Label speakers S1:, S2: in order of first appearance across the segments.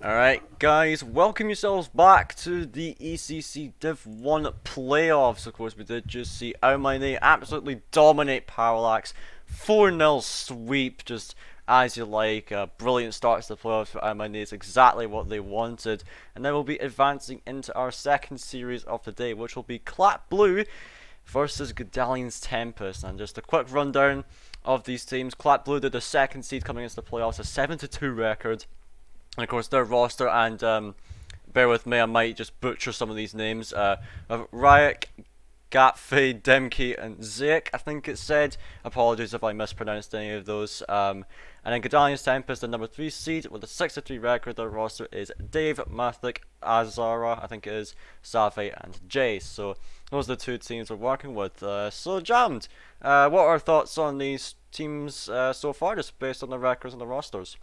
S1: Alright guys, welcome yourselves back to the ECC Div 1 playoffs. Of course we did just see Almine absolutely dominate Parallax, 4-0 sweep, just as you like. Brilliant start to the playoffs for Almine, it's exactly what they wanted. And now we'll be advancing into our second series of the day, which will be CLAT Blue versus Godalions Tempest. And just a quick rundown of these teams. CLAT Blue did the second seed coming into the playoffs, a 7-2 record. And of course their roster, and bear with me, I might just butcher some of these names. Ryek, Gatfe, Demke, and Zeke, I think it said. Apologies if I mispronounced any of those. And then Godalions Tempest, the number 3 seed with a 6-3 record. Their roster is Dave, Mathik, Azara, I think it is, Save, and Jace. So those are the two teams we're working with. So Jammed, what are our thoughts on these teams so far, just based on the records and the rosters?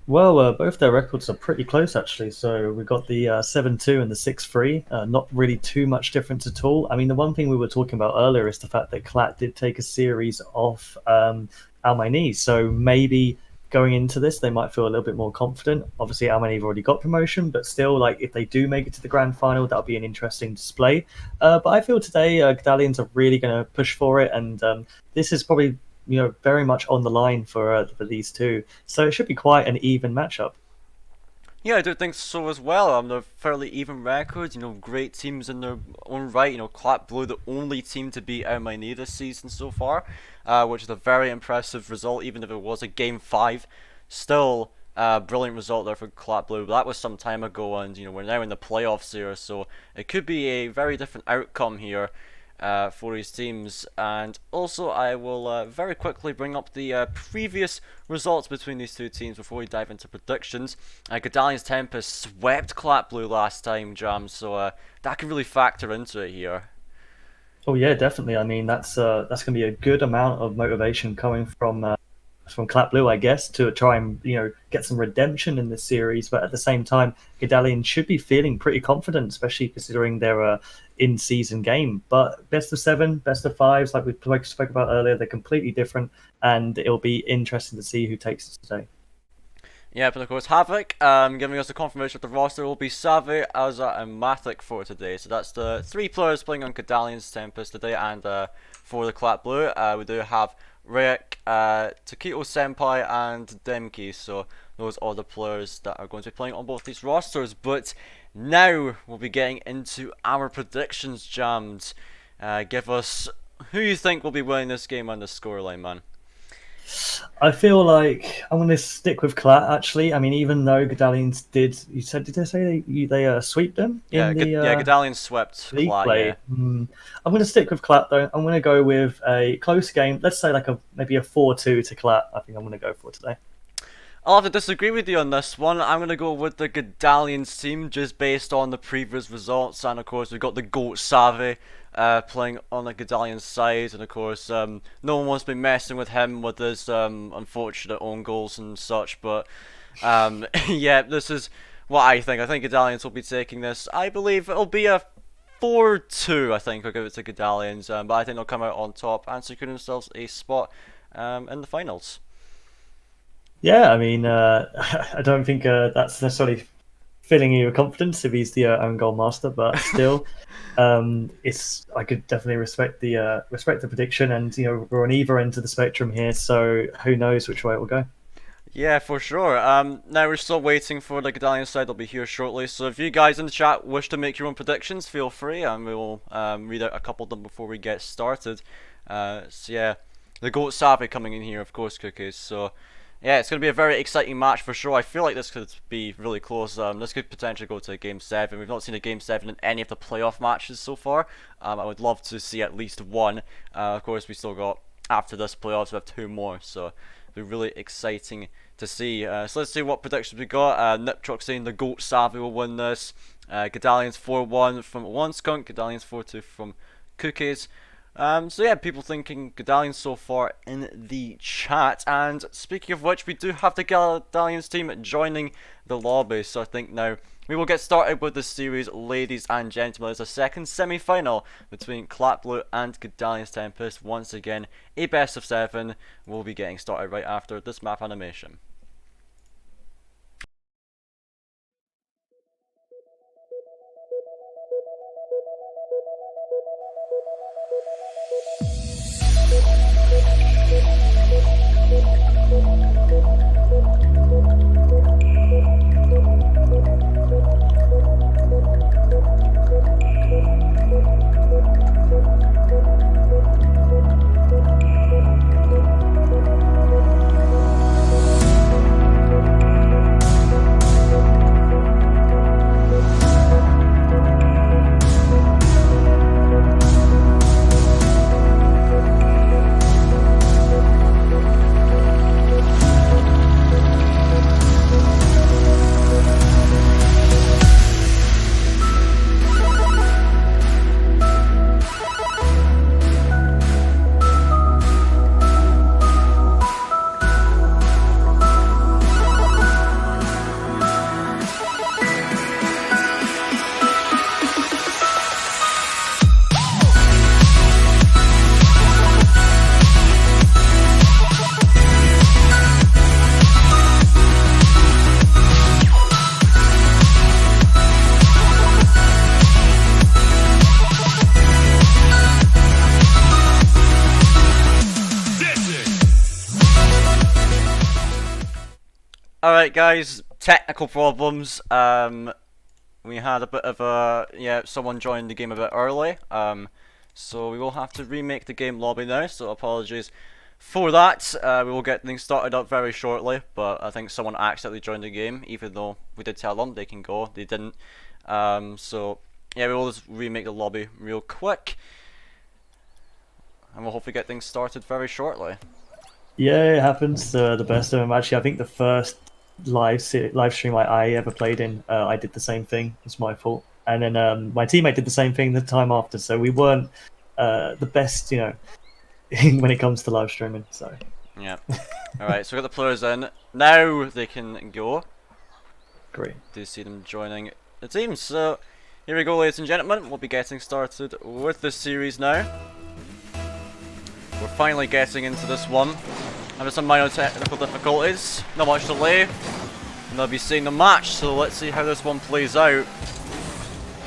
S2: Well, both their records are pretty close actually. So we got the 7-2 and the 6-3. Not really too much difference at all. I mean, the one thing we were talking about earlier is the fact that CLAT did take a series off Almine. So maybe going into this, they might feel a little bit more confident. Obviously, Almine have already got promotion, but still, like if they do make it to the grand final, that'll be an interesting display. But I feel today, Godalions are really going to push for it, and this is probably very much on the line for these two. So it should be quite an even matchup.
S1: Yeah, I do think so as well. They're fairly even records, great teams in their own right. CLAT Blue, the only team to beat Almine this season so far, which is a very impressive result, even if it was a game 5. Still, brilliant result there for CLAT Blue. But that was some time ago, and we're now in the playoffs here, so it could be a very different outcome here for his teams. And also I will very quickly bring up the previous results between these two teams before we dive into predictions. Godalions Tempest swept CLAT Blue last time, Jam, so that could really factor into it here.
S2: Oh yeah, definitely. I mean, that's going to be a good amount of motivation coming from CLAT Blue, I guess, to try and get some redemption in this series. But at the same time, Godalion should be feeling pretty confident, especially considering their in-season game. But best of 7, best of 5s, like we spoke about earlier, they're completely different, and it'll be interesting to see who takes it today.
S1: Yeah, but of course Havoc, giving us a confirmation of the roster will be Save, Azza, and Mathik for today. So that's the 3 players playing on Godalions Tempest today, and for the CLAT Blue, we do have Ryek, Takito Senpai, and Demke. So those are the players that are going to be playing on both these rosters. But now we'll be getting into our predictions, Jammed. Give us who you think will be winning this game on the scoreline, man.
S2: I feel like I'm going to stick with CLAT. Actually, I mean, even though Godalions did they say they sweep them
S1: Yeah,
S2: in the
S1: Godalions swept
S2: league
S1: CLAT,
S2: play?
S1: yeah.
S2: I'm going to stick with CLAT though. I'm going to go with a close game. Let's say like maybe a 4-2 to CLAT. I think I'm going to go for today.
S1: I'll have to disagree with you on this one. I'm going to go with the Godalions team just based on the previous results. And of course, we've got the GOAT Save playing on the Godalions side. And of course, no one wants to be messing with him with his unfortunate own goals and such. But yeah, this is what I think. I think Godalions will be taking this. I believe it'll be a 4-2, I think. I'll give it to Godalions. But I think they'll come out on top and secure themselves a spot in the finals.
S2: Yeah, I mean, I don't think that's necessarily filling you with confidence if he's the own goal master, but still, it's I could definitely respect the prediction, and we're on either end of the spectrum here, so who knows which way it will go.
S1: Yeah, for sure. Now we're still waiting for the Godalion side. They'll be here shortly. So if you guys in the chat wish to make your own predictions, feel free, and we will read out a couple of them before we get started. So yeah, the GOAT Savvy coming in here, of course, cookies. So yeah, it's going to be a very exciting match for sure. I feel like this could be really close. This could potentially go to Game 7. We've not seen a Game 7 in any of the playoff matches so far. I would love to see at least one. Of course, we still got, after this playoffs, we have 2 more. So it'll be really exciting to see. So let's see what predictions we got. Niptruck saying the GOAT Savvy will win this. Godalions 4-1 from One Skunk. Godalions 4-2 from Cookies. So yeah, people thinking Godalions so far in the chat. And speaking of which, we do have the Godalions team joining the lobby. So I think now we will get started with the series, ladies and gentlemen. It's a second semi-final between CLAT Blue and Godalions Tempest. Once again, a best of 7 will be getting started right after this map animation. Right, guys, technical problems. We had a bit of a someone joined the game a bit early. So we will have to remake the game lobby now. So apologies for that. We will get things started up very shortly. But I think someone accidentally joined the game, even though we did tell them they can go. They didn't. So yeah, we will just remake the lobby real quick, and we'll hopefully get things started very shortly.
S2: Yeah, it happens. The best of them. Actually, I think the first live stream I ever played in, I did the same thing. It's my fault. And then my teammate did the same thing the time after. So we weren't the best, when it comes to live streaming. So
S1: Yeah. Alright, so we got the players in. Now they can go.
S2: great.
S1: Do see them joining the team. So here we go, ladies and gentlemen. We'll be getting started with this series now. We're finally getting into this one. Having some minor technical difficulties. Not much delay. And they'll be seeing the match. So let's see how this one plays out.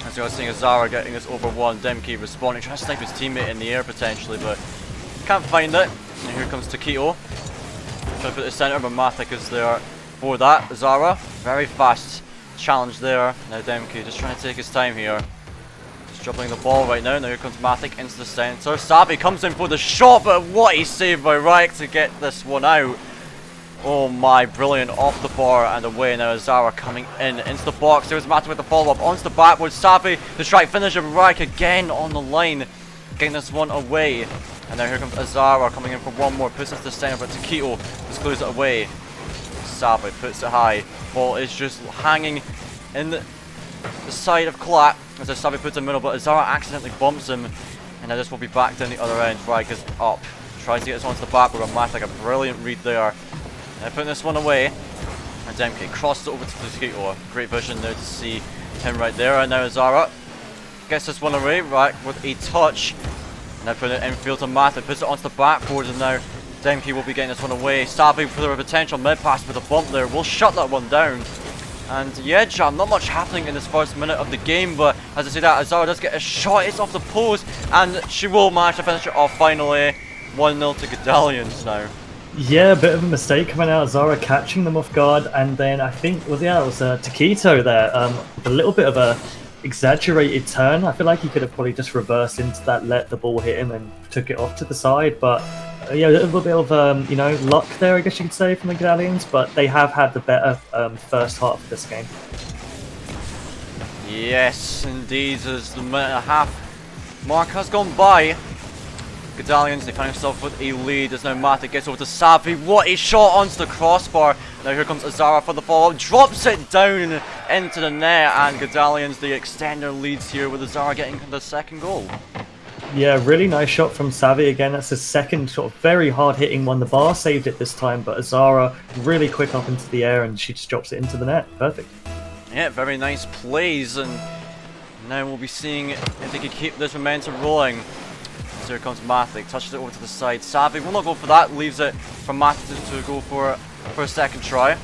S1: As you're seeing Azara getting this over one. Demke responding, trying to snipe his teammate in the air potentially, but can't find it. And here comes Taquito. Trying to put the center, but Matic is there for that. Azara, very fast challenge there. Now Demke just trying to take his time here. Just dribbling the ball right now. Now here comes Matic into the center. Sabi comes in for the shot, but what a save by Reich to get this one out. Oh my, brilliant, off the bar and away. Now Azara coming in into the box. There's Matic with the follow-up onto the backboard. Sabi, the strike finisher, Reich again on the line, getting this one away. And now here comes Azara coming in for one more, puts it to the center, but Taquito just clears it away. Sabi puts it high. Ball is just hanging in the side of CLAT as Sabi puts it in the middle, but Azara accidentally bumps him. And now this will be back down the other end. Reich is up, tries to get this onto the backboard, but Matic, a brilliant read there. Now putting this one away, and Demke crossed it over to Taquito. Great vision there to see him right there. And now Azara gets this one away, right, with a touch. Now putting it infield to Matic, puts it onto the backboard, and now Demke will be getting this one away. Sabi for the potential mid pass with a bump there, will shut that one down. And yeah, Jam, not much happening in this first minute of the game, but as I say that, Azara does get a shot, it's off the post, and she will manage to finish it off finally. 1-0 to Godalions now.
S2: Yeah, a bit of a mistake coming out. Zara catching them off guard, and then I think it was Taquito there. With a little bit of a exaggerated turn. I feel like he could have probably just reversed into that, let the ball hit him, and took it off to the side. But yeah, a little bit of luck there, I guess you could say, from the Godalions. But they have had the better first half of this game.
S1: Yes, indeed, as the minute and a half mark has gone by. Godalions, they find themselves with a lead as now Matic gets over to Savi. What a shot onto the crossbar. Now here comes Azara for the follow-up. Drops it down into the net, and Godalions, they extend their leads here with Azara getting the second goal.
S2: Yeah, really nice shot from Savi again. That's his second sort of very hard-hitting one. The bar saved it this time, but Azara really quick up into the air, and she just drops it into the net. Perfect.
S1: Yeah, very nice plays, and now we'll be seeing if they can keep this momentum rolling. So here comes Matic, touches it over to the side. Savi will not go for that, leaves it for Matic to go for a second try.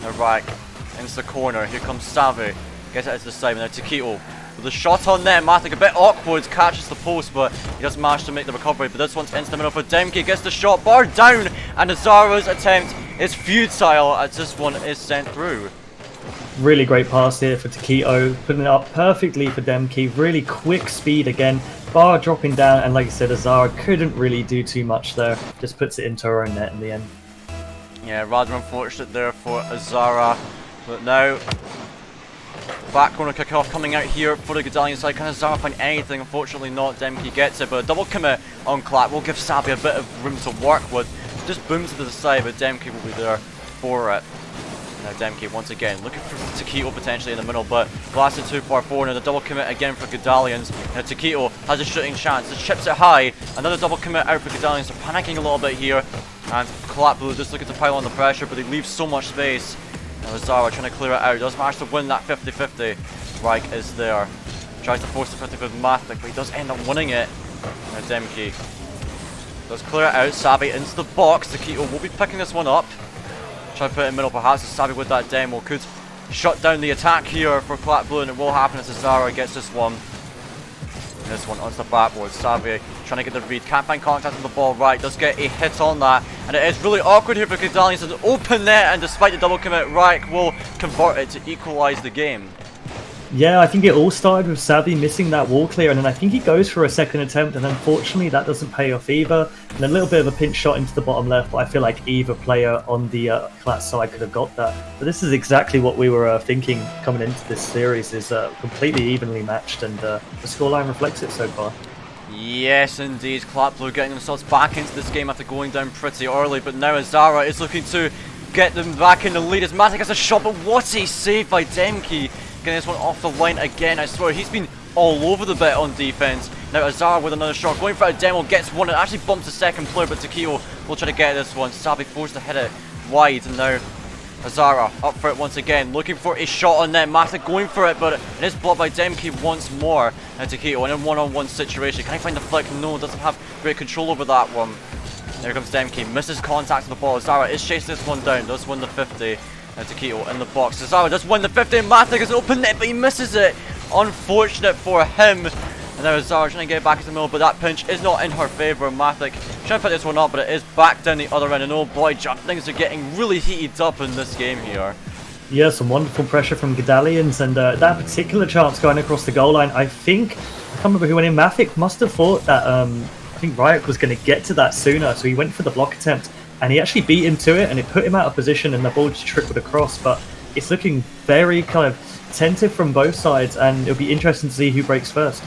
S1: Now Reich into the corner, here comes Savi, gets it to the side, and now Taquito with a shot on net. Matic a bit awkward, catches the post, but he does manage to make the recovery. But this one's into the middle for Demke, gets the shot, bar down, and Azara's attempt is futile as this one is sent through.
S2: Really great pass here for Taquito, putting it up perfectly for Demke. Really quick speed again. Bar dropping down, and like I said, Azara couldn't really do too much there. Just puts it into her own net in the end.
S1: Yeah, rather unfortunate there for Azara. But now, back corner kick-off coming out here for the Godalion side. Can Azara find anything? Unfortunately not. Demke gets it, but a double commit on CLAT will give Sabi a bit of room to work with. Just booms it to the side, but Demke will be there for it. Now Demke once again looking for Taquito potentially in the middle, but blasted too far forward. Now the double commit again for Godalions. Now Taquito has a shooting chance, just chips it high. Another double commit out for Godalions. They're panicking a little bit here, and CLAT Blue just looking to pile on the pressure, but they leave so much space. Now Azara trying to clear it out, does manage to win that 50-50. Reich is there, tries to force the 50 with Matic, but he does end up winning it. Now Demke does clear it out. Savi into the box. Taquito will be picking this one up. Try to put it in the middle, perhaps Sabi with that demo could shut down the attack here for CLAT Blue, and it will happen as Azara gets this one. This one onto the backboard. Savvy trying to get the read. Can't find contact with the ball. Right, does get a hit on that. And it is really awkward here for Godalions. It's an open net, and despite the double commit, Riot will convert it to equalise the game.
S2: Yeah, I think it all started with Savvy missing that wall clear, and then I think he goes for a second attempt, and unfortunately that doesn't pay off either. And a little bit of a pinch shot into the bottom left, but I feel like either player on the CLAT side could have got that. But this is exactly what we were thinking coming into this series, is completely evenly matched, and the scoreline reflects it so far.
S1: Yes, indeed. CLAT Blue getting themselves back into this game after going down pretty early, but now Azara is looking to get them back in the lead as Matic has a shot, but what a save by Demke. Getting this one off the line again. I swear, he's been all over the bit on defense. Now Azara with another shot, going for a demo, gets one, and actually bumps the second player, but Taquito will try to get this one. Sabi forced to hit it wide, and now Azara up for it once again, looking for a shot on net. Matic going for it, but it is blocked by Demke once more. Now Taquito in a one-on-one situation. Can he find the flick? No, doesn't have great control over that one. There comes Demke, misses contact with the ball. Azara is chasing this one down, does win the 50. Now Taquito in the box. Azara does win the 50. Matic is an open net, but he misses it. Unfortunate for him. And now Azara trying to get back into the middle, but that pinch is not in her favour. Matic trying to put this one up, but it is back down the other end. And oh boy, things are getting really heated up in this game here.
S2: Yeah, some wonderful pressure from Godalions, and that particular chance going across the goal line, I can't remember who went in. Matic must have thought that I think Riot was going to get to that sooner, so he went for the block attempt. And he actually beat him to it, and it put him out of position, and the ball just trickled across. But it's looking very kind of tentative from both sides, and it'll be interesting to see who breaks first.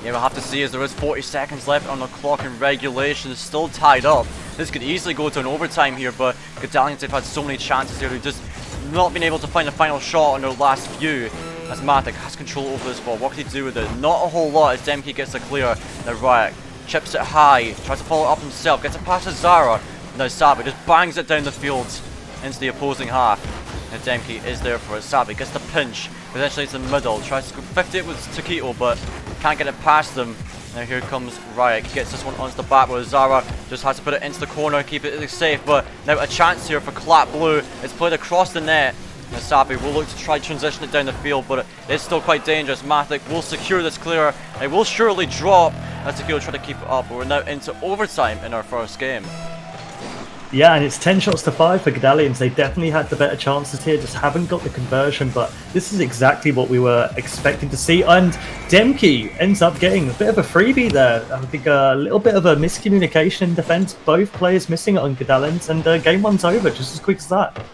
S1: Yeah, we'll have to see, as there is 40 seconds left on the clock in regulation. It's still tied up. This could easily go to an overtime here, but Godalions have had so many chances here. They've just not been able to find a final shot on their last few. As Matic has control over this ball. What can he do with it? Not a whole lot as Demke gets the clear. Now Riot chips it high, tries to follow it up himself, gets it past Azara. Now Sabi just bangs it down the field into the opposing half. And Demke is there for it. Sabi gets the pinch, potentially it's in the middle, tries to go 50 it with Taquito, but can't get it past them. Now here comes Riot, gets this one onto the back where Zara just has to put it into the corner, keep it safe, but now a chance here for CLAT Blue. It's played across the net. Now Sabi will look to try transition it down the field, but it's still quite dangerous. Matic will secure this clear. It will surely drop as Taquito try to keep it up, but we're now into overtime in our first game.
S2: Yeah, and it's 10 shots to 5 for Godalions. They definitely had the better chances here, just haven't got the conversion, but this is exactly what we were expecting to see. And Demke ends up getting a bit of a freebie there. I think a little bit of a miscommunication in defense, both players missing it on Godalions, and game one's over just as quick as that.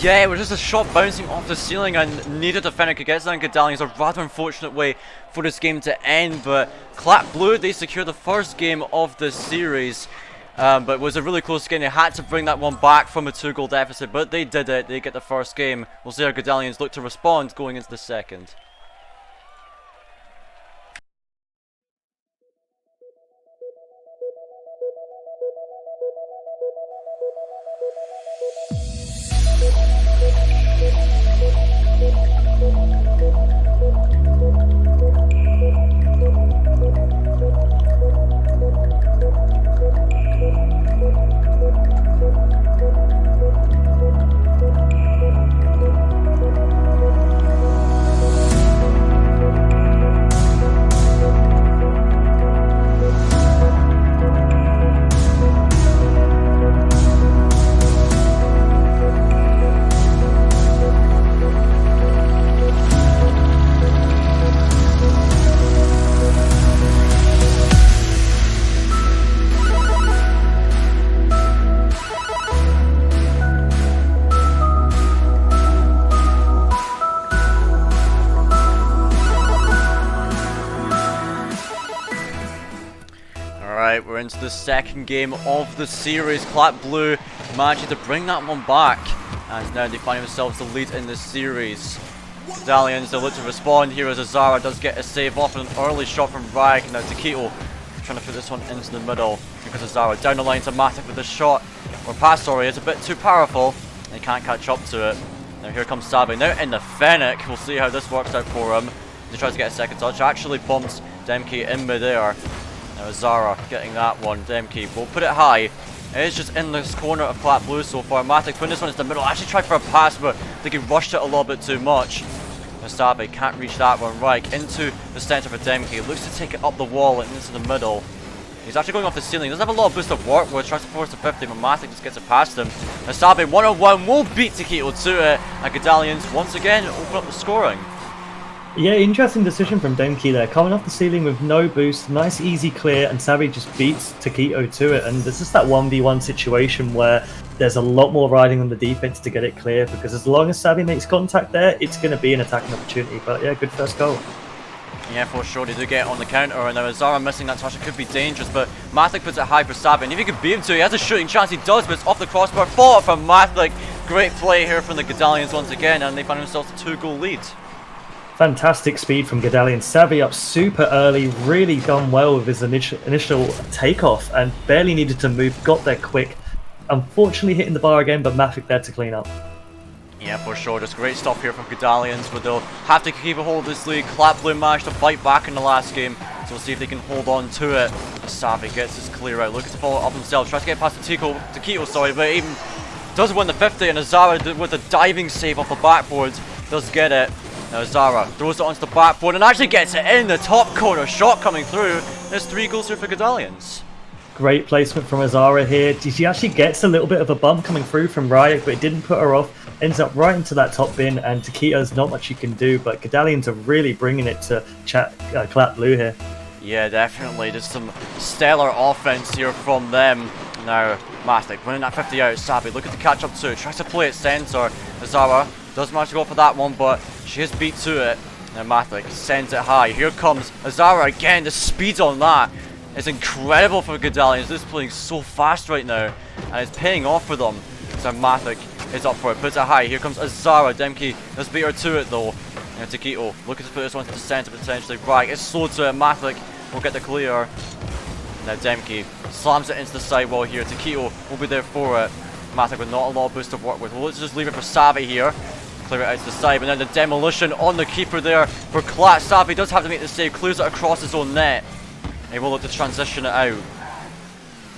S1: Yeah, it was just a shot bouncing off the ceiling, and neither defender could get it on Godalions. A rather unfortunate way for this game to end, but CLAT Blue, they secure the first game of this series. But it was a really close game. They had to bring that one back from a 2-goal deficit, but they did it. They get the first game. We'll see how Godalions look to respond going into the second. We're into the second game of the series. CLAT Blue managing to bring that one back, and now they find themselves the lead in this series. Godalions, they look to respond here as Azara does get a save off an early shot from Riot. Now Taquito trying to put this one into the middle because Azara down the line to Matic with the shot, or pass, sorry, is a bit too powerful. They can't catch up to it. Now here comes Sabi, now in the Fennec. We'll see how this works out for him. He tries to get a second touch, actually bumps Demke in midair. Now Azara getting that one. Demke will put it high. It is just in this corner of CLAT Blue so far. Matic putting this one into the middle. Actually tried for a pass, but I think he rushed it a little bit too much. Wasabi can't reach that one. Right, into the center for Demke. Looks to take it up the wall and into the middle. He's actually going off the ceiling. He doesn't have a lot of boost of work with. Tries to force the 50, but Matic just gets it past him. Wasabi 1-on-1 will beat Taquito to it. And Godalions once again open up the scoring.
S2: Yeah, interesting decision from Demke there. Coming off the ceiling with no boost, nice easy clear, and Savvy just beats Taquito to it. And there's just that 1v1 situation where there's a lot more riding on the defense to get it clear, because as long as Savvy makes contact there, it's going to be an attacking opportunity. But yeah, good first goal.
S1: Yeah, for sure, they do get on the counter, and now Azara missing that touch, it could be dangerous, but Matic puts it high for Savvy, and if he could beat him to, he has a shooting chance, he does, but it's off the crossbar, follow up from Matic. Great play here from the Godalions once again, and they find themselves a 2-goal lead.
S2: Fantastic speed from Godalion. Savvy up super early, really done well with his initial takeoff, and barely needed to move, got there quick. Unfortunately hitting the bar again, but Matic there to clean up.
S1: Yeah, for sure. Just great stuff here from Godalions, but they'll have to keep a hold of this lead. CLAT Blue managed to fight back in the last game, so we'll see if they can hold on to it. Savvy gets his clear out, looking to follow up himself, tries to get past Taquito, sorry, but even does win the 50, and Azara with a diving save off the backboard does get it. Now Azara throws it onto the backboard and actually gets it in the top corner. Shot coming through. There's 3 goals here for Godalions.
S2: Great placement from Azara here. She actually gets a little bit of a bump coming through from Riot, but it didn't put her off. Ends up right into that top bin, and Taquito's not much you can do, but Godalions are really bringing it to CLAT Blue here.
S1: Yeah, definitely. Just some stellar offense here from them. Now, Matic winning that 50 out. Savvy looking to catch up to it. Tries to play it centre. Azara does manage to go for that one, but she is beat to it. Now Matic sends it high. Here comes Azara again. The speed on that is incredible for Godalions. This is playing so fast right now, and it's paying off for them. So Matic is up for it, puts it high. Here comes Azara. Demke does beat her to it though. Now Taquito looking to put this one to the centre potentially. Right, it's slowed to it. Matic will get the clear. Now Demke slams it into the sidewall here. Taquito will be there for it. Matic with not a lot of boost to work with. Well, let's just leave it for Savvy here. Clear it out to the side, but then the demolition on the keeper there for CLAT. Savvy does have to make the save, clears it across his own net. He will look to transition it out,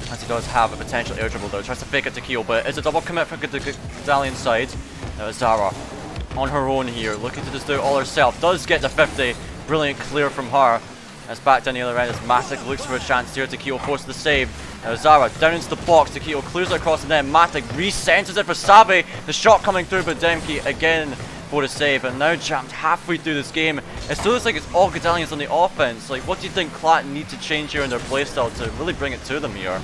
S1: as he does have a potential air dribble there. Tries to fake it to Keel, but it's a double commit from the Godalion side. Now Azara on her own here, looking to just do it all herself. Does get the 50. Brilliant clear from her. It's back down the other end as Matic looks for a chance here. Taquito forces the save. Now Azara down into the box. Taquito clears it across the net. Matic recenters it for Savvy. The shot coming through, but Demke again for the save. And now jammed halfway through this game. It still looks like it's all Godalions on the offense. Like, what do you think CLAT need to change here in their playstyle to really bring it to them here?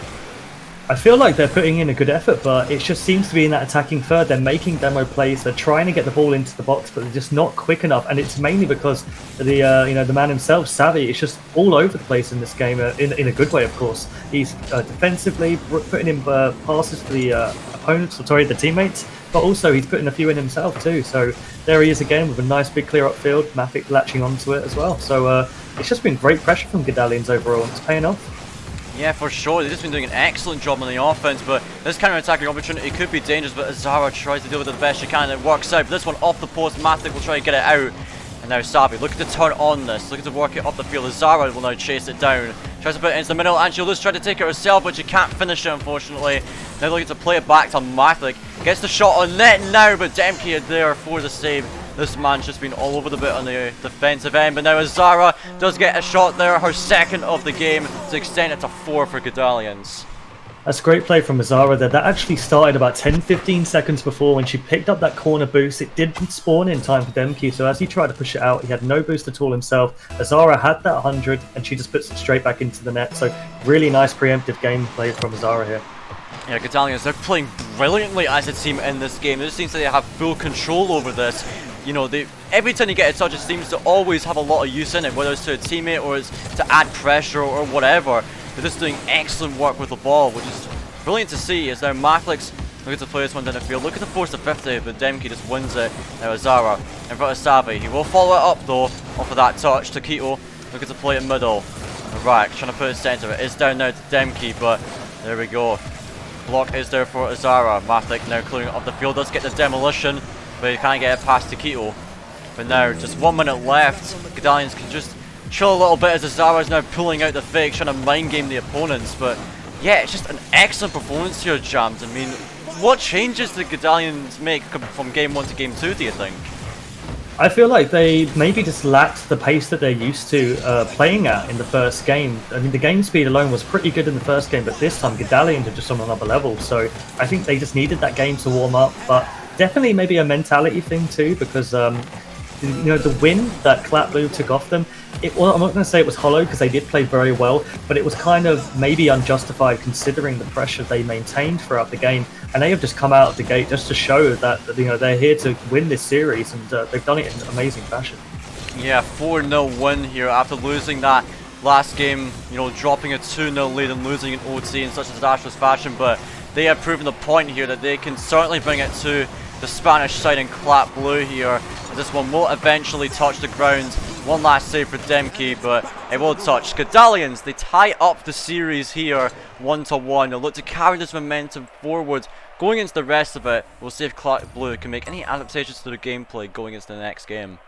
S2: I feel like they're putting in a good effort, but it just seems to be in that attacking third. They're making demo plays. They're trying to get the ball into the box, but they're just not quick enough. And it's mainly because the man himself, Savvy, is just all over the place in this game. In a good way, of course. He's defensively putting in passes for the opponents, the teammates, but also he's putting a few in himself too. So there he is again with a nice big clear upfield. Matic latching onto it as well. So it's just been great pressure from Godalions overall, and it's paying off.
S1: Yeah, for sure. They've just been doing an excellent job on the offense, but this counter-attacking opportunity could be dangerous, but Azara tries to deal with it the best she can, and it works out. But this one off the post, Matic will try to get it out. And now Savvy looking to turn on this, looking to work it up the field. Azara will now chase it down. Tries to put it into the middle, and she'll just try to take it herself, but she can't finish it, unfortunately. Now looking to play it back to Matic. Gets the shot on net now, but Demke is there for the save. This man's just been all over the bit on the defensive end, but now Azara does get a shot there, her second of the game, to extend it to 4 for Godalions.
S2: That's a great play from Azara there. That actually started about 10-15 seconds before when she picked up that corner boost. It didn't spawn in time for Demke, so as he tried to push it out, he had no boost at all himself. Azara had that 100, and she just puts it straight back into the net. So really nice preemptive gameplay from Azara here.
S1: Yeah, Godalions, they're playing brilliantly as a team in this game. It just seems that they have full control over this. You know, every time you get a touch, it seems to always have a lot of use in it, whether it's to a teammate or it's to add pressure or whatever. They're just doing excellent work with the ball, which is brilliant to see. As now Matic's looking to play this one down the field, looking to force the 50, but Demke just wins it. Now Azara in front of Savvy. He will follow it up though, off of that touch. Taquito looking to play it middle. Right, trying to put it centre. It is down now to Demke, but there we go. Block is there for Azara. Matic now clearing it up the field, does get the demolition, but he can't get it past Taquito. But now, just 1 minute left. Godalions can just chill a little bit as Azara is now pulling out the fake, trying to mind game the opponents. But yeah, it's just an excellent performance here, Jams. I mean, what changes did Godalions make from game 1 to game 2, do you think?
S2: I feel like they maybe just lacked the pace that they're used to playing at in the first game. I mean, the game speed alone was pretty good in the first game, but this time Godalions are just on another level. So I think they just needed that game to warm up. But definitely maybe a mentality thing too, because the win that CLAT Blue took off them, well, I'm not going to say it was hollow because they did play very well, but it was kind of maybe unjustified considering the pressure they maintained throughout the game. And they have just come out of the gate just to show that they're here to win this series, and they've done it in amazing fashion.
S1: Yeah, 4-0 win here after losing that last game, dropping a 2-0 lead and losing an OT in such a disastrous fashion, but they have proven the point here that they can certainly bring it to the Spanish side in CLAT Blue here. This one will eventually touch the ground. One last save for Demke, but it will touch. Godalions, they tie up the series here 1-1. They'll look to carry this momentum forward going into the rest of it. We'll see if CLAT Blue can make any adaptations to their gameplay going into the next game.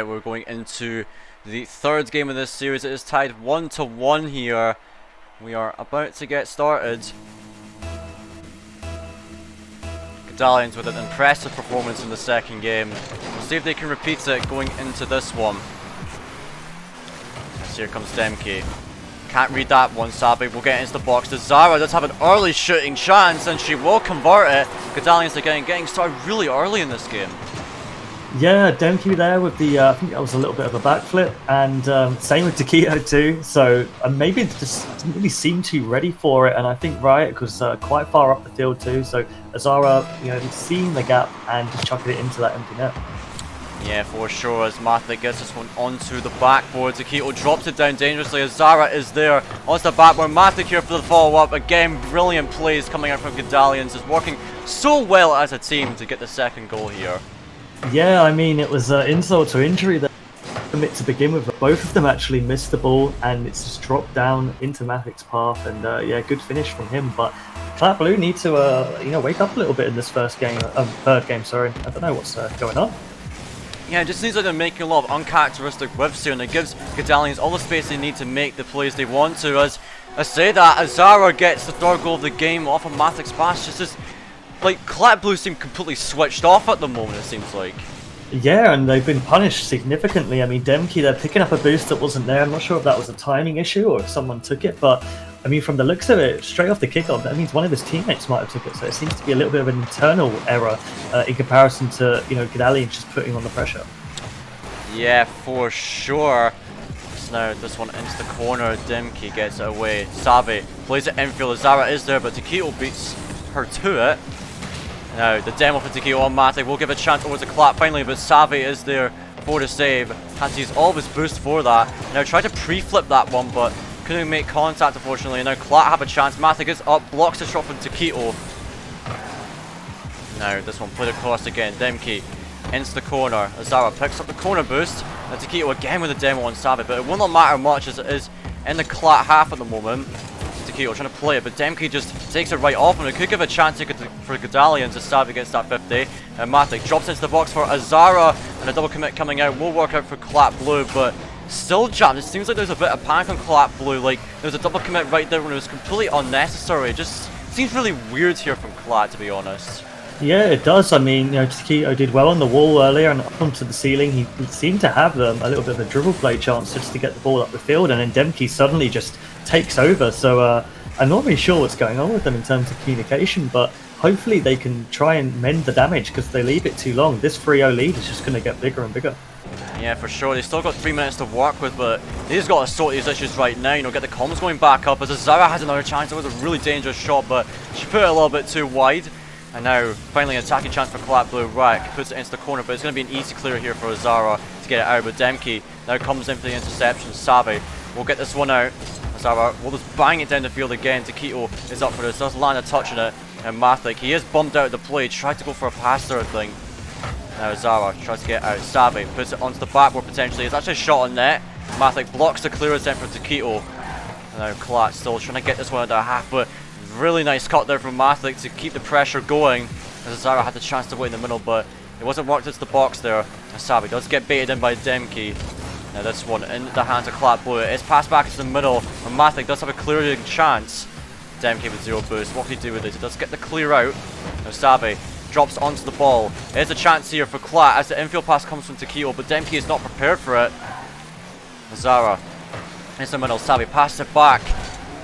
S1: We're going into the third game of this series. It is tied 1-1 here. We are about to get started. Godalions with an impressive performance in the second game. We'll see if they can repeat it going into this one. Yes, here comes Demke. Can't read that one, Sabi. We'll get into the box. Zara does have an early shooting chance, and she will convert it. Godalions again getting started really early in this game.
S2: Yeah, Demke there with the, I think that was a little bit of a backflip, and same with Taquito too, so maybe it just didn't really seem too ready for it, and I think Riot was quite far up the field too, so Azara, seeing the gap and just chucking it into that empty net.
S1: Yeah, for sure, as Mathic gets this one onto the backboard. Taquito drops it down dangerously as Zara is there onto the backboard. Mathic here for the follow-up. Again, brilliant plays coming out from Godalions. Is working so well as a team to get the second goal here.
S2: Yeah, I mean, it was insult to injury that to begin with. Both of them actually missed the ball, and it's just dropped down into Mathic's path, and yeah, good finish from him. But CLAT Blue need to, wake up a little bit in this third game. Sorry, I don't know what's going on.
S1: Yeah, it just seems like they're making a lot of uncharacteristic whiffs here, and it gives Godalions all the space they need to make the plays they want to. As I say that, Azara gets the third goal of the game off of Mathic's pass. Just like, CLAT Blue seem completely switched off at the moment, it seems like.
S2: Yeah, and they've been punished significantly. I mean, Demke, they're picking up a boost that wasn't there. I'm not sure if that was a timing issue or if someone took it, but I mean, from the looks of it, straight off the kickoff, that means one of his teammates might have took it. So it seems to be a little bit of an internal error in comparison to, Godalions just putting on the pressure.
S1: Yeah, for sure. So now this one into the corner. Demke gets it away. Savi plays it infield. Zara is there, but Taquito beats her to it. Now, the demo for Taquito on Matic will give a chance over to CLAT finally, but Savi is there for the save. Has to use all of his boost for that. Now, tried to pre-flip that one, but couldn't make contact, unfortunately. And now, CLAT have a chance. Matic is up, blocks the shot from Taquito. Now, this one played across again. Demke into the corner. Azara picks up the corner boost. Now, Taquito again with the demo on Savi, but it will not matter much as it is in the CLAT half at the moment. Taquito trying to play it, but Demke just takes it right off, and it could give a chance for Godalions as Savi gets that 50. And Matic drops into the box for Azara, and a double commit coming out will work out for CLAT Blue, but still jammed. It seems like there's a bit of panic on CLAT Blue. Like, there's a double commit right there when it was completely unnecessary. It just seems really weird here from CLAT, to be honest.
S2: Yeah, it does. I mean, Taquito did well on the wall earlier and up onto the ceiling. He seemed to have a little bit of a dribble play chance just to get the ball up the field, and then Demke suddenly just takes over. So I'm not really sure what's going on with them in terms of communication, but hopefully they can try and mend the damage, because they leave it too long. This 3-0 lead is just going to get bigger and bigger.
S1: Yeah, for sure. They still got 3 minutes to work with, but they've got to sort these issues right now. You know, get the comms going back up. As Azara has another chance. It was a really dangerous shot, but she put it a little bit too wide. And now, finally, an attacking chance for CLAT Blue. Rack puts it into the corner, but it's going to be an easy clear here for Azara to get it out. But Demke now comes in for the interception. Savvy will get this one out. Azara will just bang it down the field again. Taquito is up for this. Does land a touch on it. And Mathik, he is bumped out of the play. Tried to go for a pass there, I think. Now Zara tries to get out. Savvy puts it onto the backboard potentially. It's actually a shot on net. Mathik blocks the clearance then for Taquito. And now CLAT still trying to get this one under half, but really nice cut there from Mathik to keep the pressure going. As Zara had the chance to wait in the middle, but it wasn't worked into the box there. And Savvy does get baited in by Demke. Now this one in the hands of CLAT Blue. It's passed back into the middle, and Mathik does have a clearing chance. Demke with 0 boost. What can he do with it? He does get the clear out. Now Savvy drops onto the ball. There's a chance here for CLAT as the infield pass comes from Taquito, but Demke is not prepared for it. Azara in the middle. Savvy passes it back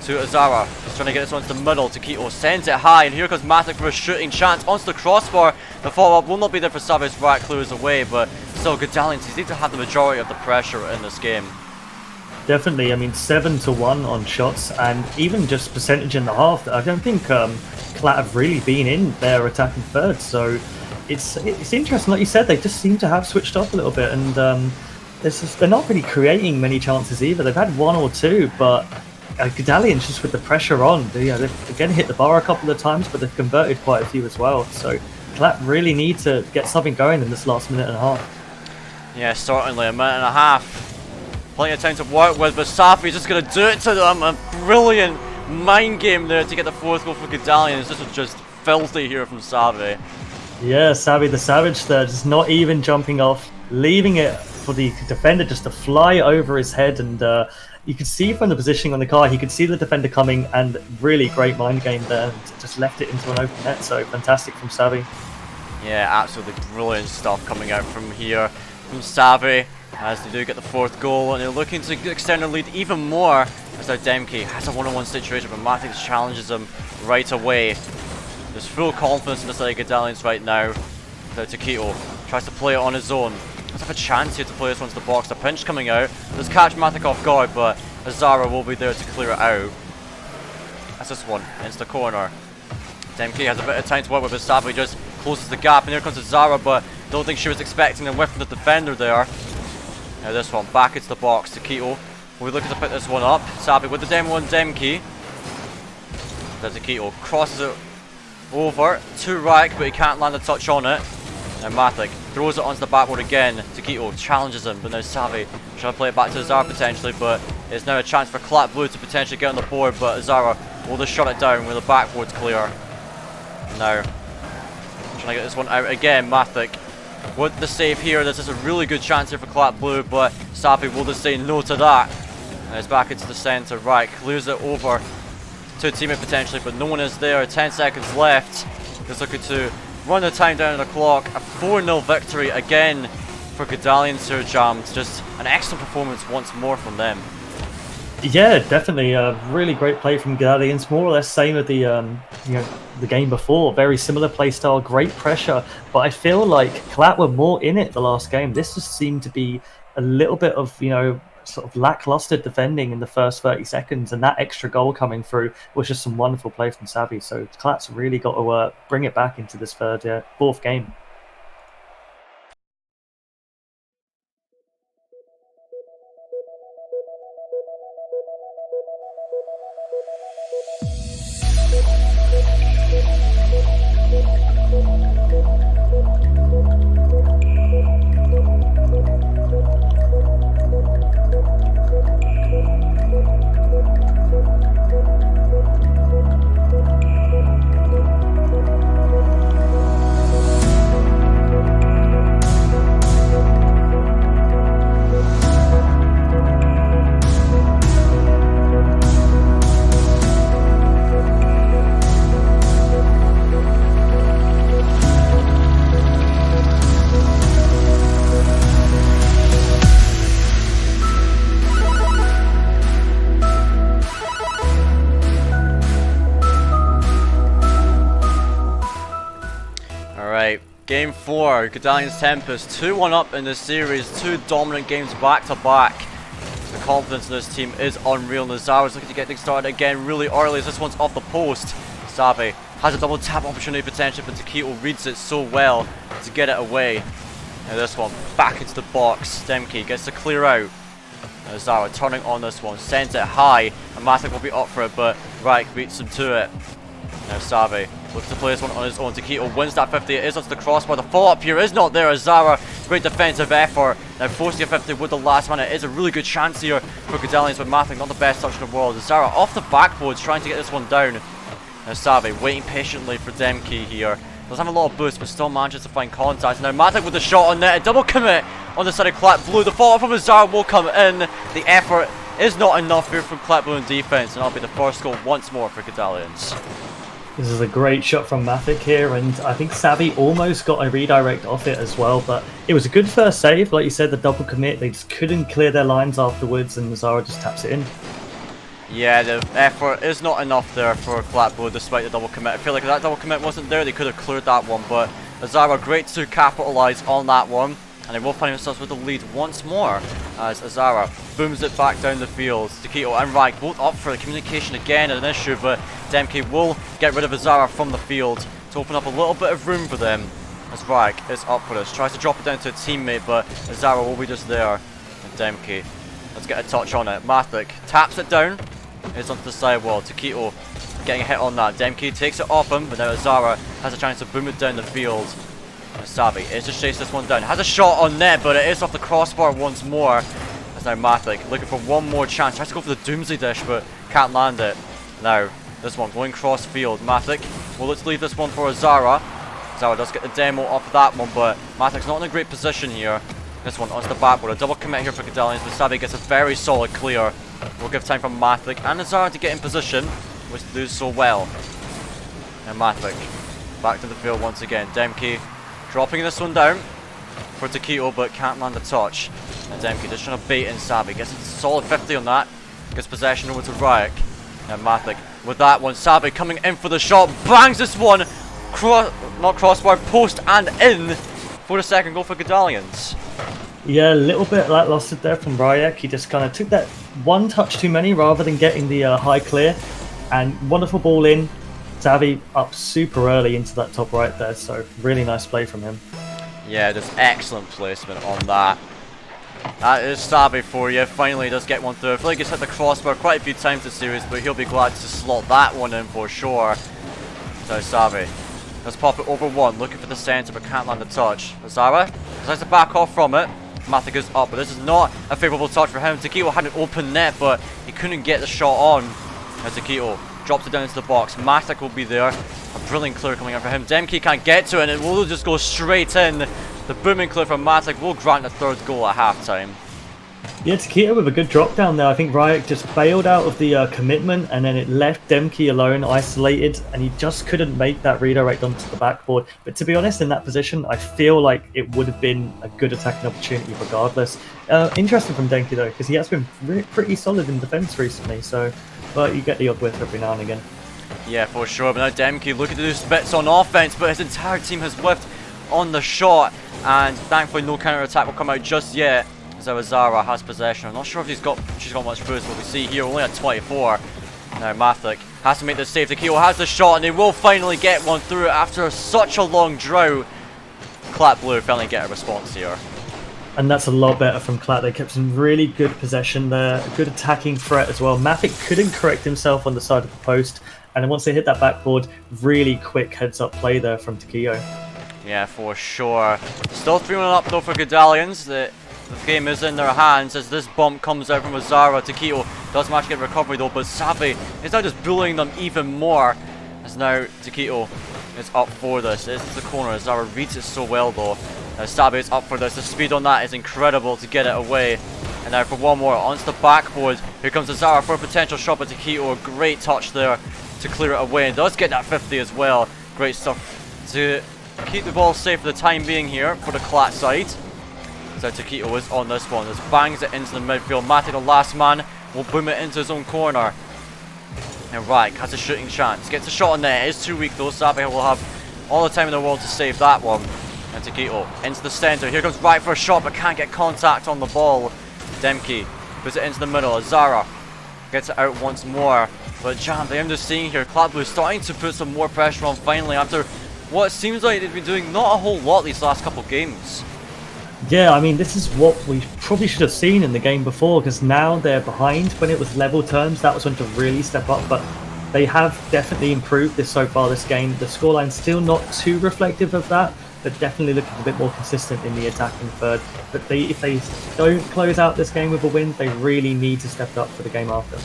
S1: to Azara. He's trying to get this one to the middle. Taquito sends it high, and here comes Mathik for a shooting chance onto the crossbar. The follow-up will not be there for Savvy as Rack clears away, but still, Godalions need to have the majority of the pressure in this game.
S2: Definitely. I mean, 7-1 on shots, and even just percentage in the half. I don't think CLAT have really been in their attacking third, so it's interesting. Like you said, they just seem to have switched up a little bit, and they're not really creating many chances either. They've had 1 or 2, but Godalions just with the pressure on. They've again hit the bar a couple of times, but they've converted quite a few as well. So CLAT really need to get something going in this last minute and a half.
S1: Yeah, certainly a minute and a half. Plenty of time to work with, but Safi's just going to do it to them. A brilliant mind game there to get the 4th goal for Godalions. This was just filthy here from Savvy.
S2: Yeah, Savvy the Savage there, just not even jumping off, leaving it for the defender just to fly over his head. And you could see from the positioning on the car, he could see the defender coming, and really great mind game there. Just left it into an open net, so fantastic from Savvy.
S1: Yeah, absolutely brilliant stuff coming out from here from Savvy, as they do get the 4th goal, and they're looking to extend their lead even more as now Demke has a 1-on-1 situation, but Mathik challenges him right away. There's full confidence in the side of Godalions right now. Now Taquito tries to play it on his own. Does have a chance here to play this one to the box. The pinch coming out. Does catch Mathik off guard, but Azara will be there to clear it out. That's this one into the corner. Demke has a bit of time to work with, but Savvy just closes the gap, and here comes Azara, but don't think she was expecting a whiff from the defender there. Now this one, back into the box. Taquito will be looking to pick this one up. Savvy with the demo on Demke. Then Taquito crosses it over to Rack, but he can't land a touch on it. Now Mathik throws it onto the backboard again. Taquito challenges him, but now Savvy trying to play it back to Azara potentially, but it's now a chance for CLAT Blue to potentially get on the board, but Azara will just shut it down with the backboard's clear. Now, trying to get this one out again. Mathik with the save here. This is a really good chance here for CLAT Blue, but Savvy will just say no to that. And it's back into the centre. Right, clears it over to a teammate potentially, but no one is there. 10 seconds left. Just looking to run the time down on the clock. A 4-0 victory again for Godalions here, Jams. Just an excellent performance once more from them.
S2: Yeah, definitely a really great play from Godalions. More or less same with the the game before. Very similar play style, great pressure. But I feel like CLAT were more in it the last game. This just seemed to be a little bit of sort of lackluster defending in the first 30 seconds, and that extra goal coming through was just some wonderful play from Savvy. So CLAT's really got to bring it back into this 4th game.
S1: Game 4, Godalions Tempest, 2-1 up in this series, 2 dominant games back to back. The confidence in this team is unreal. Nazara's looking to get things started again really early as this one's off the post. Savi has a double tap opportunity potentially, but Taquito reads it so well to get it away. And this one back into the box. Demke gets to clear out. Nazara turning on this one, sends it high, and Matic will be up for it, but Reich beats him to it. Now Savi looks to play this one on his own. Taquito wins that 50. It is onto the crossbar. The follow-up here is not there. Zara, great defensive effort. Now forcing a 50 with the last man. It is a really good chance here for Godalions, but Matic not the best touch in the world. Zara off the backboard trying to get this one down. Now Savi waiting patiently for Demke here. Doesn't have a lot of boost, but still manages to find contact. Now Matic with the shot on net. A double commit on the side of CLAT Blue. The follow-up from Zara will come in. The effort is not enough here from CLAT Blue in defense, and that'll be the first goal once more for Godalions.
S2: This is a great shot from Matic here, and I think Savi almost got a redirect off it as well, but it was a good first save. Like you said, the double commit, they just couldn't clear their lines afterwards, and Zara just taps it in.
S1: Yeah, the effort is not enough there for CLAT Blue despite the double commit. I feel like if that double commit wasn't there, they could have cleared that one, but Zara great to capitalise on that one, and they will find themselves with the lead once more as Azara booms it back down the field. Taquito and Reich both up for the communication again, an issue, but Demke will get rid of Azara from the field to open up a little bit of room for them as Reich is up for this. Tries to drop it down to a teammate, but Azara will be just there. And Demke, let's get a touch on it. Matic taps it down. It's onto the sidewall. Taquito getting a hit on that. Demke takes it off him, but now Azara has a chance to boom it down the field. Savi is just chase this one down. Has a shot on net, but it is off the crossbar once more. As now Matic looking for one more chance. Tries to go for the Doomsday Dish, but can't land it. Now, this one going cross field. Matic, well, let's leave this one for Azara. Azara does get the demo off of that one, but Matic's not in a great position here. This one onto the backboard. A double commit here for Godalions, but Savi gets a very solid clear. We'll give time for Matic and Azara to get in position, which they do so well. And Matic back to the field once again. Demke dropping this one down for Taquito, but can't land a touch. And Demke just trying to bait in Savi. Gets a solid 50 on that. Gets possession over to Reich. And Matic with that one. Savi coming in for the shot. Bangs this one. Not crossbar, post and in for the second goal for Godalions.
S2: Yeah, a little bit lackluster there from Ryak. He just kind of took that one touch too many rather than getting the high clear. And wonderful ball in. Savi up super early into that top right there, so really nice play from him.
S1: Yeah, just excellent placement on that. That is Savi for you. Finally does get one through. I feel like he's hit the crossbar quite a few times this series, but he'll be glad to slot that one in for sure. So Savi, let's pop it over one, looking for the centre but can't land a touch. Azara decides to back off from it. Matic is up, but this is not a favourable touch for him. Taquito had an open net, but he couldn't get the shot on. Now Taquito drops it down into the box. Matic will be there. A brilliant clear coming out for him. Demke can't get to it, and it will just go straight in. The booming clear from Matic will grant a third goal at halftime.
S2: Yeah, Taquito with a good drop down there. I think Ryak just bailed out of the commitment, and then it left Demke alone, isolated, and he just couldn't make that redirect onto the backboard. But to be honest, in that position, I feel like it would have been a good attacking opportunity regardless. Interesting from Demke though, because he has been pretty solid in defence recently, so but you get the odd whiff every now and again.
S1: Yeah, for sure. But now Demke looking to do some bits on offense, but his entire team has whiffed on the shot, and thankfully no counter attack will come out just yet. So Azara has possession. I'm not sure if she's got much boost, but we see here only at 24. Now Matic has to make the save. Taquito has the shot, and they will finally get one through after such a long drought. CLAT Blue finally get a response here.
S2: And that's a lot better from CLAT. They kept some really good possession there, a good attacking threat as well. Matic couldn't correct himself on the side of the post, and then once they hit that backboard, really quick heads-up play there from Taquito.
S1: Yeah, for sure. Still 3-1 up though for Godalions. The game is in their hands as this bump comes out from Azara. Taquito does manage to get recovery though, but Savi is now just bullying them even more. As now Taquito is up for this. This is the corner. Azara reads it so well though. Now Savi is up for this. The speed on that is incredible to get it away. And now for one more onto the backboard. Here comes Azara for a potential shot, but Taquito, a great touch there to clear it away. And does get that 50 as well. Great stuff to keep the ball safe for the time being here for the CLAT side. So Taquito is on this one. Just bangs it into the midfield. Matic, the last man, will boom it into his own corner. And Reich has a shooting chance. Gets a shot on there. It is too weak though. Savi will have all the time in the world to save that one. And Taquito into the center. Here comes right for a shot, but can't get contact on the ball. Demke puts it into the middle. Azara gets it out once more. But Jam, I'm just seeing here, CLAT Blue starting to put some more pressure on finally after what seems like they've been doing not a whole lot these last couple games.
S2: Yeah, I mean, this is what we probably should have seen in the game before, because now they're behind. When it was level terms, that was when to really step up, but they have definitely improved this so far this game. The scoreline's still not too reflective of that, but definitely looking a bit more consistent in the attacking third. But if they don't close out this game with a win, they really need to step it up for the game after.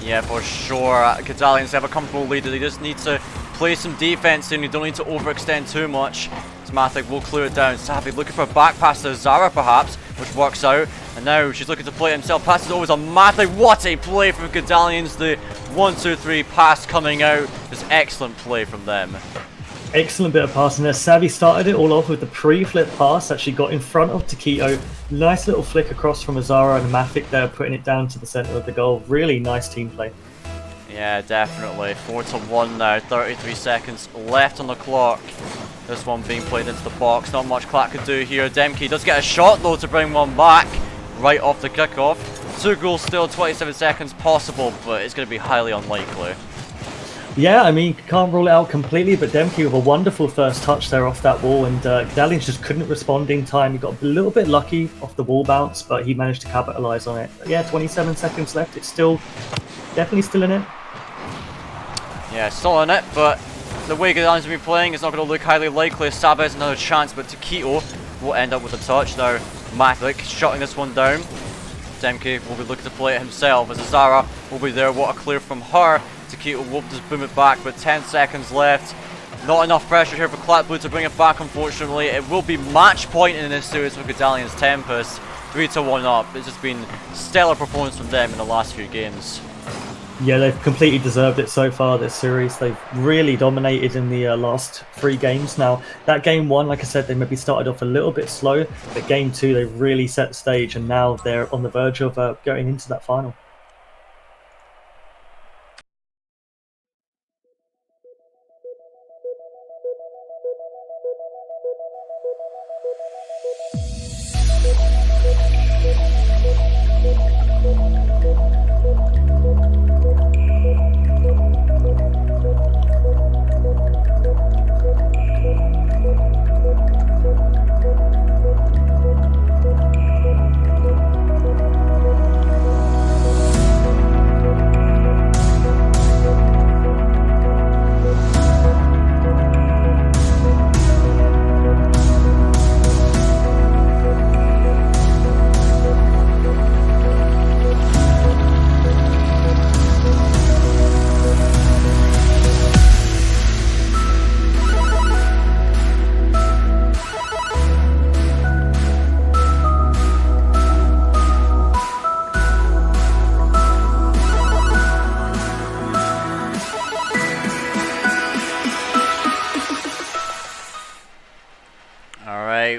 S1: Yeah, for sure. Godalions have a comfortable lead. They just need to play some defense and you don't need to overextend too much. Mathik will clear it down. Savvy looking for a back pass to Zara perhaps, which works out. And now she's looking to play it himself. Passes over to Mathik. What a play from Godalions. The 1-2-3 pass coming out. Just excellent play from them.
S2: Excellent bit of passing there. Savvy started it all off with the pre-flip pass that she got in front of Taquito. Nice little flick across from Azara and Mathik there, putting it down to the center of the goal. Really nice team play.
S1: Yeah, definitely. 4-1 now. 33 seconds left on the clock. This one being played into the box. Not much CLAT could do here. Demke does get a shot though to bring one back right off the kickoff. 2 goals still, 27 seconds possible, but it's going to be highly unlikely.
S2: Yeah, I mean, can't rule it out completely, but Demke with a wonderful first touch there off that wall, and Godalions just couldn't respond in time. He got a little bit lucky off the wall bounce, but he managed to capitalize on it. But yeah, 27 seconds left. It's still definitely still in it.
S1: Yeah, still in it, but the way Godalions have been playing is not going to look highly likely. Saba has another chance, but Taquito will end up with a touch. Now, Mathik shutting this one down. Demke will be looking to play it himself as Azara will be there. What a clear from her. Taquito will just boom it back, but 10 seconds left. Not enough pressure here for CLAT Blue to bring it back, unfortunately. It will be match point in this series for Godalions Tempest. 3-1 up. It's just been stellar performance from them in the last few games.
S2: Yeah, they've completely deserved it so far this series. They've really dominated in the last 3 games. Now, that game 1, like I said, they maybe started off a little bit slow, but game 2, they really set the stage, and now they're on the verge of going into that final.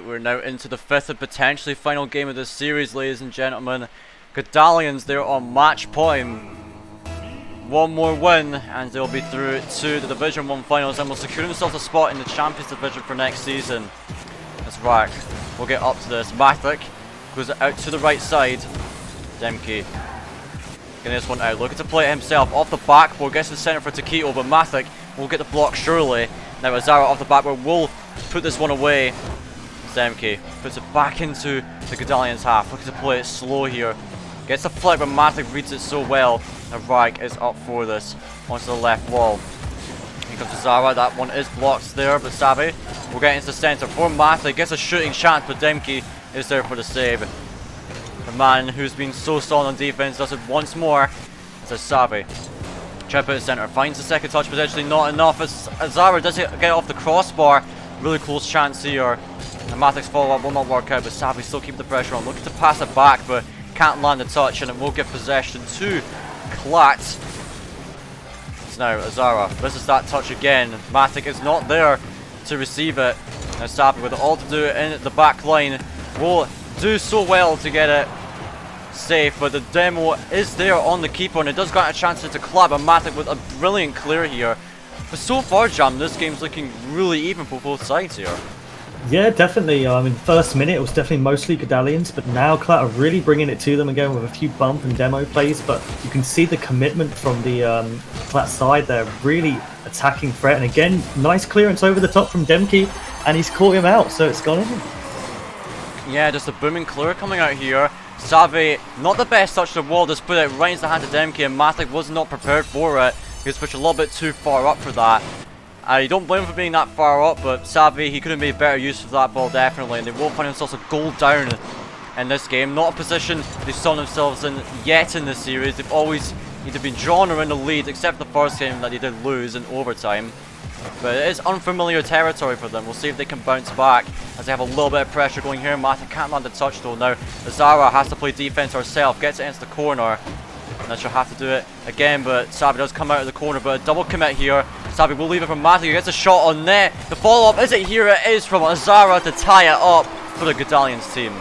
S1: We're now into the 5th and potentially final game of this series, ladies and gentlemen. Godalions, they're on match point. One more win and they'll be through to the Division 1 finals and will secure themselves a spot in the Champions Division for next season. That's right, we'll get up to this. Mathik goes out to the right side. Demke getting this one out, looking to play it himself off the backboard, gets the centre for Taquito, but Mathik will get the block surely. Now Azara off the backboard will put this one away. Demke puts it back into the Godalions half, looking to play it slow here. Gets the flick, but Mathik reads it so well. And Rag is up for this onto the left wall. Here comes Azara, that one is blocked there, but Savvy will get into the centre for Mathik. Gets a shooting chance, but Demke is there for the save. The man who's been so solid on defense does it once more. It's a Savvy. Try to put it centre, finds the second touch, potentially not enough. As Azara does get off the crossbar. Really close chance here. And Mathik's follow-up will not work out, but Savvy still keep the pressure on. Looking to pass it back, but can't land the touch, and it will give possession to CLAT. It's now Azara. This is that touch again. Mathik is not there to receive it. Now Savvy with it all to do in the back line will do so well to get it safe, but the demo is there on the keeper, and it does grant a chance to CLAT, but Mathik with a brilliant clear here. But so far, Jam, this game's looking really even for both sides here.
S2: Yeah, definitely. I mean, first minute it was definitely mostly Godalions, but now CLAT are really bringing it to them again with a few bump and demo plays. But you can see the commitment from the CLAT side. They're really attacking threat, and again, nice clearance over the top from Demke, and he's caught him out, so it's gone in.
S1: Yeah, just a booming clear coming out here. Savi, not the best touch to the wall, just put it right into the hand of Demke, and Matic was not prepared for it. He was pushed a little bit too far up for that. I don't blame him for being that far up, but Savi, he could have made better use of that ball definitely, and they will find themselves a goal down in this game. Not a position they've found themselves in yet in this series. They've always either been drawn or in the lead, except the first game that they did lose in overtime. But it is unfamiliar territory for them. We'll see if they can bounce back as they have a little bit of pressure going here. Matic can't land the touch though now. Zara has to play defense herself, gets it into the corner. And she'll have to do it again, but Savi does come out of the corner, but a double commit here. Savi will leave it for Matic, he gets a shot on net. The follow-up, is it here? It is from Azara to tie it up for the Godalions team.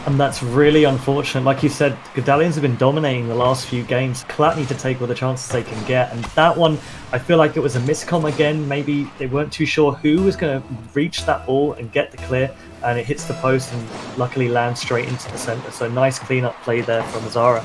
S2: And that's really unfortunate. Like you said, Godalions have been dominating the last few games. CLAT need to take all the chances they can get. And that one, I feel like it was a miscom again. Maybe they weren't too sure who was going to reach that ball and get the clear. And it hits the post and luckily lands straight into the centre. So nice clean-up play there from Azara.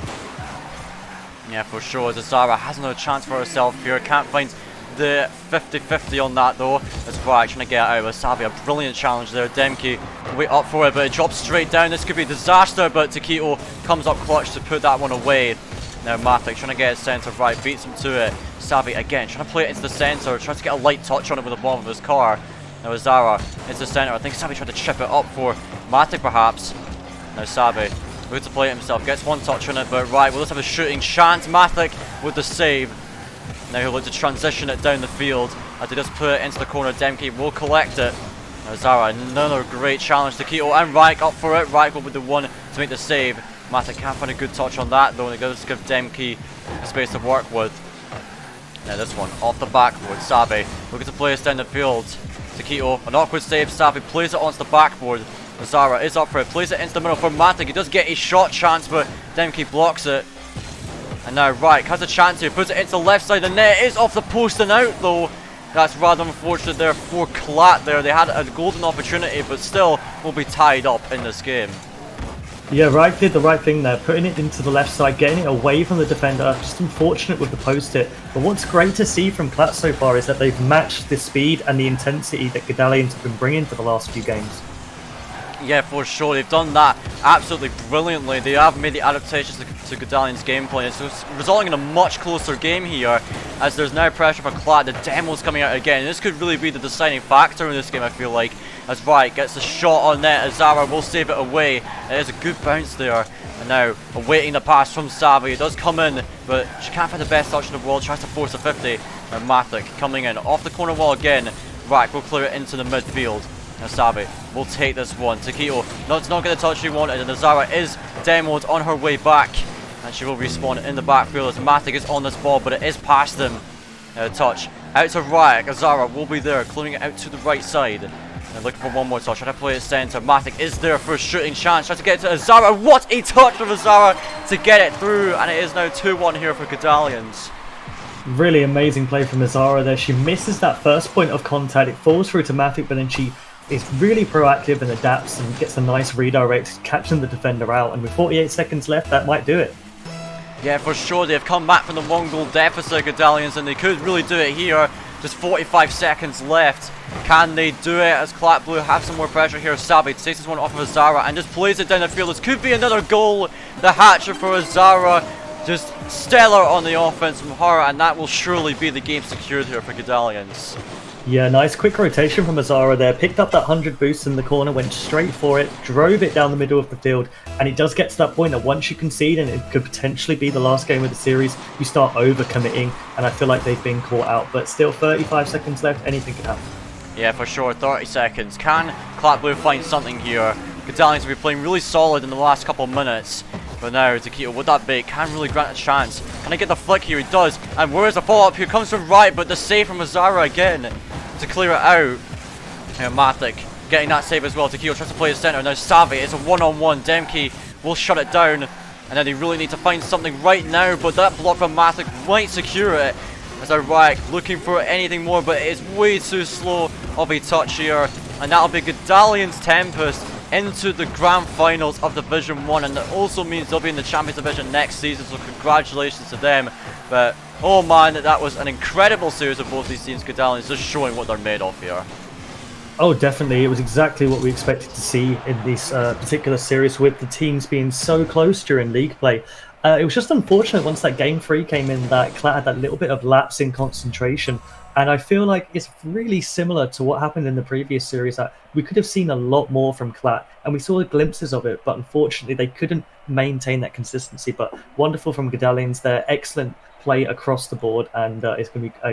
S1: Yeah, for sure. Azara has no chance for herself here. Can't find the 50-50 on that though. As far as trying to get out of Savi. A brilliant challenge there. Demke wait up for it, but it drops straight down. This could be a disaster, but Taquito comes up clutch to put that one away. Now Matic trying to get his centre right, beats him to it. Savi again trying to play it into the centre, trying to get a light touch on it with the bottom of his car. Now Azara into the centre. I think Savi tried to chip it up for Matic perhaps. Now Savi good to play it himself, gets one touch on it, but right, we'll just have a shooting chance. Matic with the save. Now he'll look to transition it down the field as he just put it into the corner. Demke will collect it. Now Zara, another great challenge to Keto and Reich up for it. Reich will be the one to make the save. Matic can't find a good touch on that though, and it does give Demke a space to work with. Now this one, off the backboard, Savi looking to play us down the field. Taquito, an awkward save, Savi plays it onto the backboard. Zara is up for it, plays it into the middle for Matic. He does get a shot chance, but Demke blocks it. And now Reich has a chance here, puts it into the left side. The net is off the post and out though. That's rather unfortunate there for CLAT there. They had a golden opportunity, but still will be tied up in this game.
S2: Yeah, Reich did the right thing there, putting it into the left side, getting it away from the defender. Just unfortunate with the post hit. But what's great to see from CLAT so far is that they've matched the speed and the intensity that Godalions have been bringing for the last few games.
S1: Yeah, for sure. They've done that absolutely brilliantly. They have made the adaptations to Godalions' gameplay. It's resulting in a much closer game here, as there's now pressure for CLAT. The demo's coming out again. This could really be the deciding factor in this game, I feel like. As Reich gets the shot on net, Azara will save it away. It is a good bounce there. And now, awaiting the pass from Savi. It does come in, but she can't find the best touch in the world. Tries to force a 50. And Matic coming in. Off the corner wall again. Reich will clear it into the midfield. Now Savi will take this one. Taquito not get the touch she wanted, and Azara is demoed on her way back, and she will respawn in the backfield as Matic is on this ball, but it is past him. Touch out to Reich. Azara will be there, clearing it out to the right side. And looking for one more touch. Trying to play it centre. Matic is there for a shooting chance. Trying to get it to Azara. What a touch from Azara to get it through, and it is now 2-1 here for Godalions.
S2: Really amazing play from Azara there. She misses that first point of contact. It falls through to Matic, but then she is really proactive and adapts and gets a nice redirect, catching the defender out. And with 48 seconds left, that might do it.
S1: Yeah, for sure. They've come back from the 1-goal deficit, Godalions, and they could really do it here. Just 45 seconds left. Can they do it as CLAT Blue have some more pressure here? Savi takes this one off of Azara and just plays it down the field. This could be another goal. The hatchet for Azara. Just stellar on the offense from her, and that will surely be the game secured here for Godalions.
S2: Yeah, nice quick rotation from Azara there. Picked up that 100 boost in the corner, went straight for it, drove it down the middle of the field, and it does get to that point that once you concede, and it could potentially be the last game of the series, you start over-committing, and I feel like they've been caught out. But still, 35 seconds left, anything can happen.
S1: Yeah, for sure, 30 seconds. Can CLAT Blue find something here? Godalions have been playing really solid in the last couple of minutes. But now, Taquito, with that bait, can really grant a chance. Can I get the flick here? He does. And where's the follow-up? Here comes from Reich, but the save from Azara again to clear it out. Here, Matic getting that save as well. Taquito tries to play his centre. Now Savi, it's a one-on-one. Demke will shut it down. And then they really need to find something right now. But that block from Matic might secure it. As Reich looking for anything more, but it is way too slow of a touch here. and that'll be Godalions Tempest into the grand finals of Division 1, and that also means they'll be in the Champions Division next season, so congratulations to them. But oh man, that was an incredible series of both these teams. Godalions just showing what they're made of here.
S2: Oh, definitely. It was exactly what we expected to see in this particular series, with the teams being so close during league play. It was just unfortunate once that game 3 came in that CLAT had that little bit of lapse in concentration. And I feel like it's really similar to what happened in the previous series, that we could have seen a lot more from CLAT, and we saw glimpses of it, but unfortunately they couldn't maintain that consistency. But wonderful from Godalions, their excellent play across the board, and it's going to be a